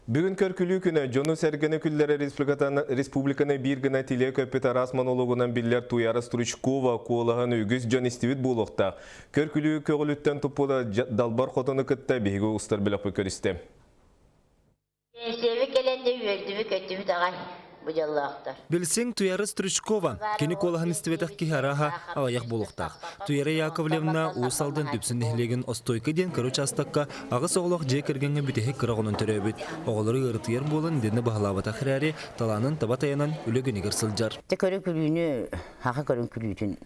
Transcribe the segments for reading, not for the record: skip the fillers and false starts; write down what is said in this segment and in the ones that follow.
Бүгін көркілі күні жону сәргіні күллері республиканы бір гіна теле көппет арас монологынан білер Туяра Стручкова қолағын үгіз жон істевет болуқта. Көркілі көгіліттен тұппуда далбар қотыны күтті бейгі ұстар біліқпі көрісті. Білсең Туяра Стручкова, кені қолағын істеветақ кихараға алаяқ болуқтақ. Туяра Яковлевна ұсалдың түпсіндігілеген остойка ден көріч астаққа ағыс оғылық жей кіргенге бүтеге қырағының түрі өбіт. Оғылары ғыртығер болын дені бағалабата қырәрі таланын табатаяnan үлігінігер сылжар. Көрі күліні, аға көрін күлійтін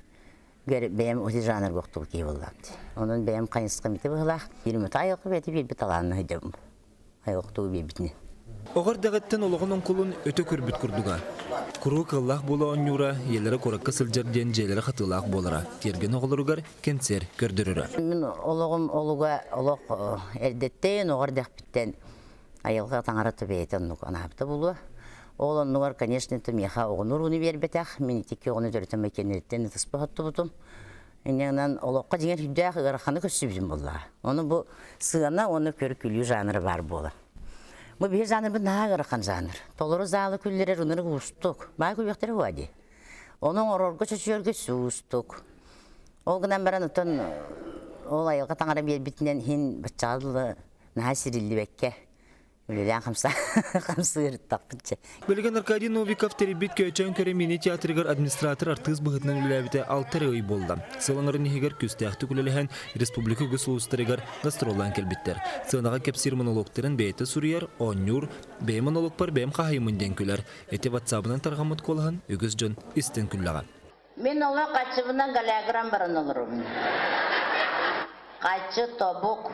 бәйім өте жаныр боқтығы кей болады. Оның бәйім қайынсыққа меті бұғылақ, 20 айылқы бәйті бейбі таланын өйдім. Айылқтығы бейбітіне. Оғыр дағыттен олығының құлын өте көрбіт күрдіға. Күрі қыллақ болы оңюра, елері қораққа сылжарден желері қатылақ болыра. Терген оғылырығар кенсер көрдірірі. Мен олығым олыға олық әрдеттен, оғыр дәқпіттен айылға таңараты бәйтін анапты болу. Олығынығар, конечно, меха оғыныр ұны бербетақ. Мен текке оғыны дөрітім мәкенереттен тұспы қатты бұтым. Енеңнен олыққа деген хүддәқ ғырқаны көсібізім болу. Оны бұл сығана, оны көрі күлі жанры бар болу. Бұл бір жанр бұл наға ғырқан жанр. Толыры залы күллері ұныры ұстық. Бай көбектері өәде. Оның орорғы чөчерге сұстық. Ол ғынан баран ұтын ол айылға таңара бітінен хин бітчағылы наға сирілі бәкке. Өлелен қамсы ғырттақ бітче. Бөлген Аркадий Новиков теребит көйчен көре мини театрығар администратор артыз бұғытынан үләбіте 6 ой болды. Сылыңырын егер көстәқті күлеліген республика государстварыгар гастролан келбіттер. Сылынаға кепсир монологтарын бәйті сүрияр, онюр, бәй монолог бар бәйім қағайымынден күлер. Әте ватсабынан тарғамыт қолыған үгіз жон істен күллаға. Мен ола қачыбынан галиограмм барын олырым. Қачы, тобук,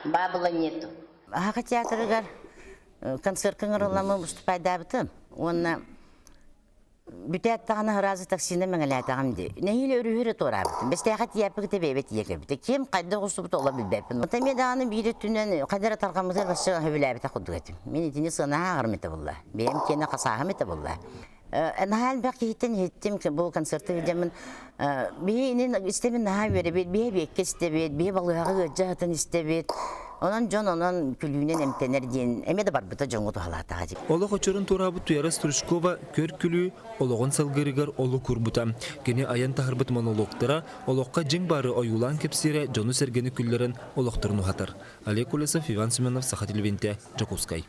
бабылы нету. Аға театрыгар концерткін ұрыламы ұстыпайды абытым. Оны бүті аттағаны ғыразы таксины мәңілі атағым де. Нәйілі өрі тұра абытым. Бәсті ағат епі кіте бәйбет егі біті. Кем қайды құсыбыты ола білбәпін. Отамедағаны бейді түнен қадара тарғамызыр басы өбілі әбіті құдды кетім. Мен етіне сығына ағырым еті болла. Бәйім кені қасағым еті болла. Нахал бәк еттен еттім бұл концерті едемін. Бейінен істемін наға өребет, бей бекке істебет, бей балуағы ғыджағытын істебет. Онан жон онан күлүүнен эмтенер дейін, әмеді бар бұта жоңғы тұғалатаға деп. Олық очырын турабы Туяра Стручкова көр күлі олығын салғырығар олы күрбұта. Кені аян тағырбыт монологтара олыққа жың бары ойулан кепсире жону сәргені күллерін олықтырын ұғатыр. Олег Кулесов, Иван Семенов, Саха телевизия, Жакускай.